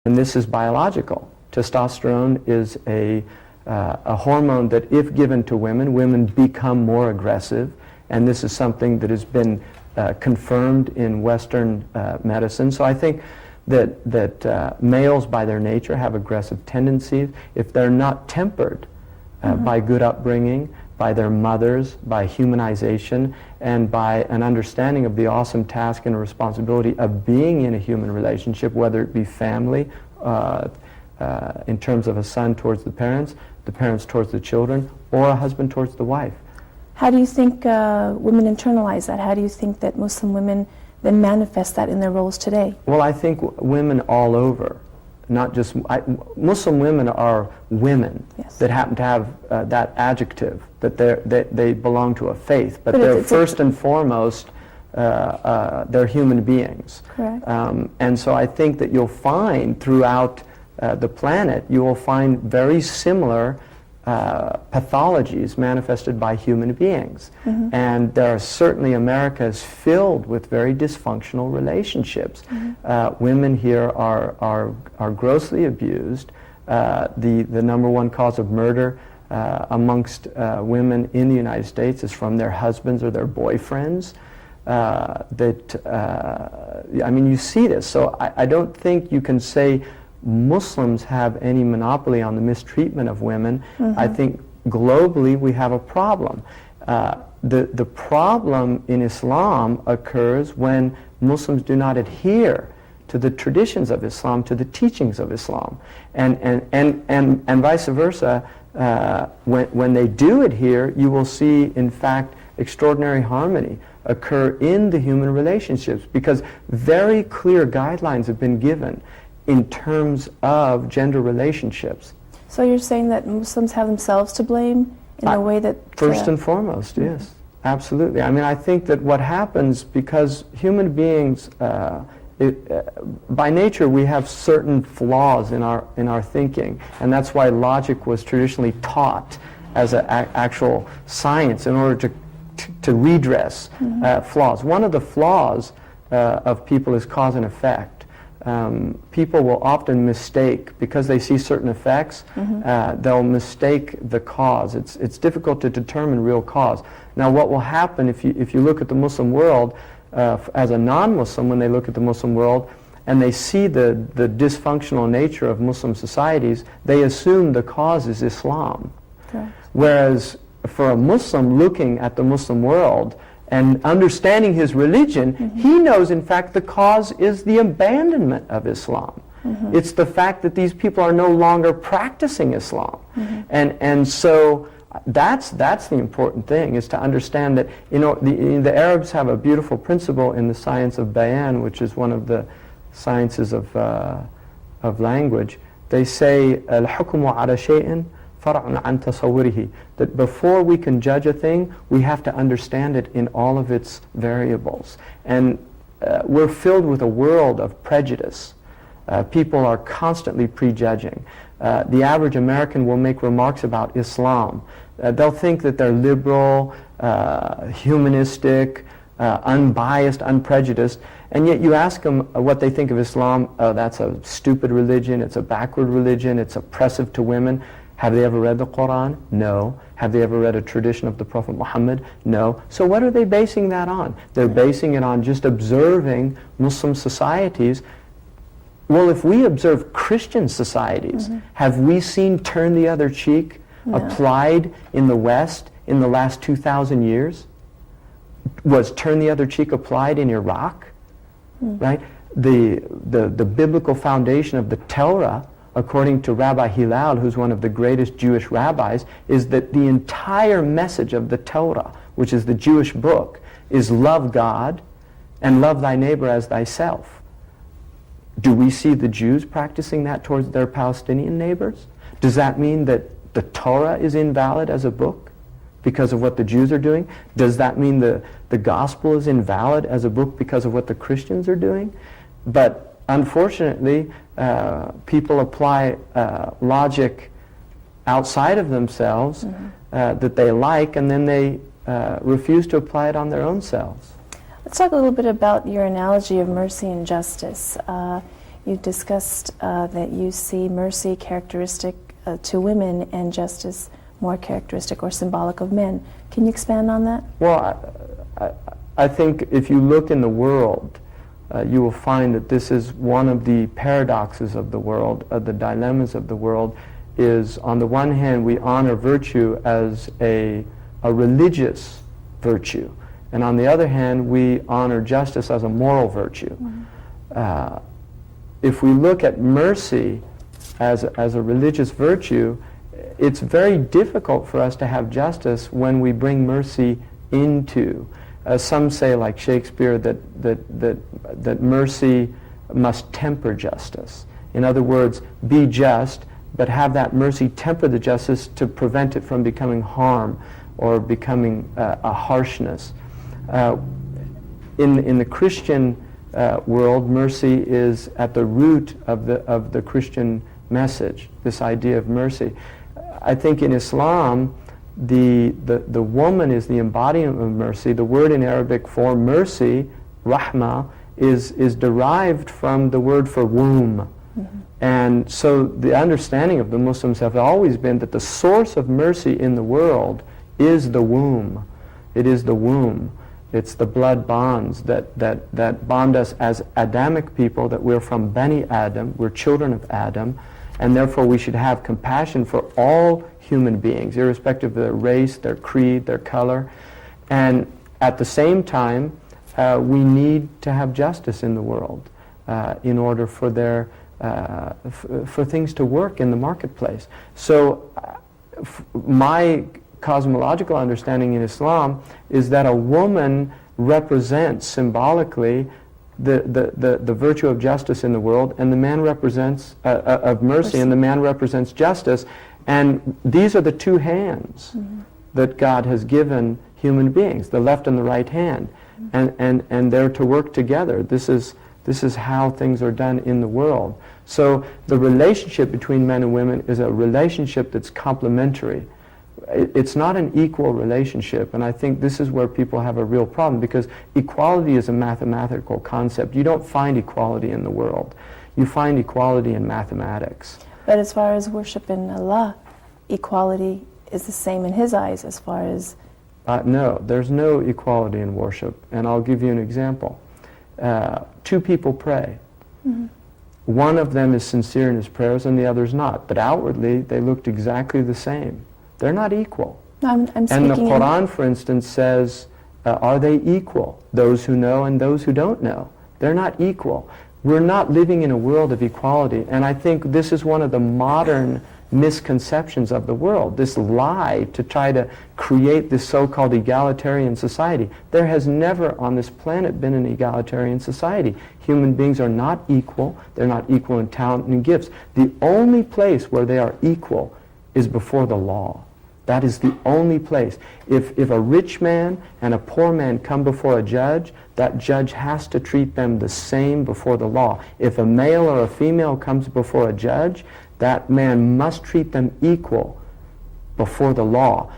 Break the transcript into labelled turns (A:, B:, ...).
A: And this is biological. Testosterone is a hormone that, if given to women, women become more aggressive. And this is something that has been confirmed in Western medicine. So I think that males, by their nature, have aggressive tendencies. If they're not tempered by good upbringing, by their mothers, by humanization, and by an understanding of the awesome task and responsibility of being in a human relationship, whether it be family, in terms of a son towards the parents towards the children, or a husband towards the wife.
B: How do you think women internalize that? How do you think that Muslim women then manifest that in their roles today? Well,
A: I think women all over, not just Muslim women are women that happen to have that adjective, that they belong to a faith, but they're first and foremost they're human beings.
B: Correct.
A: And so I think that you'll find throughout the planet, you will find very similar pathologies manifested by human beings. And there are certainly, America is filled with very dysfunctional relationships. Women here are grossly abused. The number one cause of murder amongst women in the United States is from their husbands or their boyfriends. I mean, you see this. So I don't think you can say Muslims have any monopoly on the mistreatment of women. I think globally we have a problem. The problem in Islam occurs when Muslims do not adhere to the traditions of Islam, to the teachings of Islam, and vice versa. When they do adhere, you will see, in fact, extraordinary harmony occur in the human relationships, because very clear guidelines have been given in terms of gender relationships.
B: So you're saying that Muslims have themselves to blame in the way that...
A: First and foremost, yes. Absolutely. I mean, I think that what happens, because human beings, by nature, we have certain flaws in our thinking, and that's why logic was traditionally taught as an actual science in order to redress flaws. One of the flaws of people is cause and effect. People will often mistake, because they see certain effects, they'll mistake the cause. It's difficult to determine real cause. Now, what will happen if you look at the Muslim world, as a non-Muslim, when they look at the Muslim world and they see the dysfunctional nature of Muslim societies, they assume the cause is Islam.
B: Okay.
A: Whereas for a Muslim looking at the Muslim world and understanding his religion, he knows, in fact, the cause is the abandonment of Islam. It's the fact that these people are no longer practicing Islam. And so that's the important thing, is to understand that, you know, the Arabs have a beautiful principle in the science of bayan, which is one of the sciences of language. They say, al-hukmu ala shay'in far'un an tasawwurihi, that before we can judge a thing, we have to understand it in all of its variables. And we're filled with a world of prejudice. People are constantly prejudging. The average American will make remarks about Islam. They'll think that they're liberal, humanistic, unbiased, unprejudiced, and yet you ask them what they think of Islam. Oh, that's a stupid religion, it's a backward religion, it's oppressive to women. Have they ever read the Quran? No. Have they ever read a tradition of the Prophet Muhammad? No. So what are they basing that on? They're basing it on just observing Muslim societies. Well, if we observe Christian societies, have we seen turn the other cheek applied in the West in the last 2,000 years? Was turn the other cheek applied in Iraq? Right? The biblical foundation of the Torah, according to Rabbi Hillel, who's one of the greatest Jewish rabbis, is that the entire message of the Torah, which is the Jewish book, is love God and love thy neighbor as thyself. Do we see the Jews practicing that towards their Palestinian neighbors? Does that mean that the Torah is invalid as a book because of what the Jews are doing? Does that mean the gospel is invalid as a book because of what the Christians are doing? But unfortunately, people apply logic outside of themselves that they like, and then they refuse to apply it on their own selves.
B: Let's talk a little bit about your analogy of mercy and justice. you discussed that you see mercy characteristic to women and justice more characteristic or symbolic of men. Can you expand on that?
A: Well, I think if you look in the world, you will find that this is one of the paradoxes of the world, the dilemmas of the world, is on the one hand we honor virtue as a religious virtue, and on the other hand we honor justice as a moral virtue. Mm-hmm. If we look at mercy as a religious virtue, it's very difficult for us to have justice when we bring mercy into. Some say, like Shakespeare, that mercy must temper justice. In other words, be just, but have that mercy temper the justice to prevent it from becoming harm or becoming a harshness. In the Christian world, mercy is at the root of the Christian message, this idea of mercy. I think in Islam, the woman is the embodiment of mercy. The word in Arabic for mercy, rahmah, is derived from the word for womb. Mm-hmm. And so the understanding of the Muslims have always been that the source of mercy in the world is the womb. It is the womb. It's the blood bonds that bond us as Adamic people, that we're from Bani Adam, we're children of Adam, and therefore we should have compassion for all human beings, irrespective of their race, their creed, their color. And at the same time, we need to have justice in the world in order for for things to work in the marketplace. So my cosmological understanding in Islam is that a woman represents symbolically the virtue of justice in the world, and the man represents of mercy, and the man represents justice. And these are the two hands mm-hmm. that God has given human beings, the left and the right hand, mm-hmm. and they're to work together. This is how things are done in the world. So the relationship between men and women is a relationship that's complementary. It's not an equal relationship, and I think this is where people have a real problem, because equality is a mathematical concept. You don't find equality in the world. You find equality in mathematics.
B: But as far as worship in Allah, equality is the same in His eyes as far as...
A: No, there's no equality in worship, and I'll give you an example. Two people pray. Mm-hmm. One of them is sincere in his prayers and the other's not, but outwardly they looked exactly the same. They're not equal.
B: No, I'm
A: and the Quran, for instance, says, are they equal? Those who know and those who don't know. They're not equal. We're not living in a world of equality, and I think this is one of the modern misconceptions of the world, this lie to try to create this so-called egalitarian society. There has never on this planet been an egalitarian society. Human beings are not equal. They're not equal in talent and gifts. The only place where they are equal is before the law. That is the only place. If a rich man and a poor man come before a judge, that judge has to treat them the same before the law. If a male or a female comes before a judge, that man must treat them equal before the law.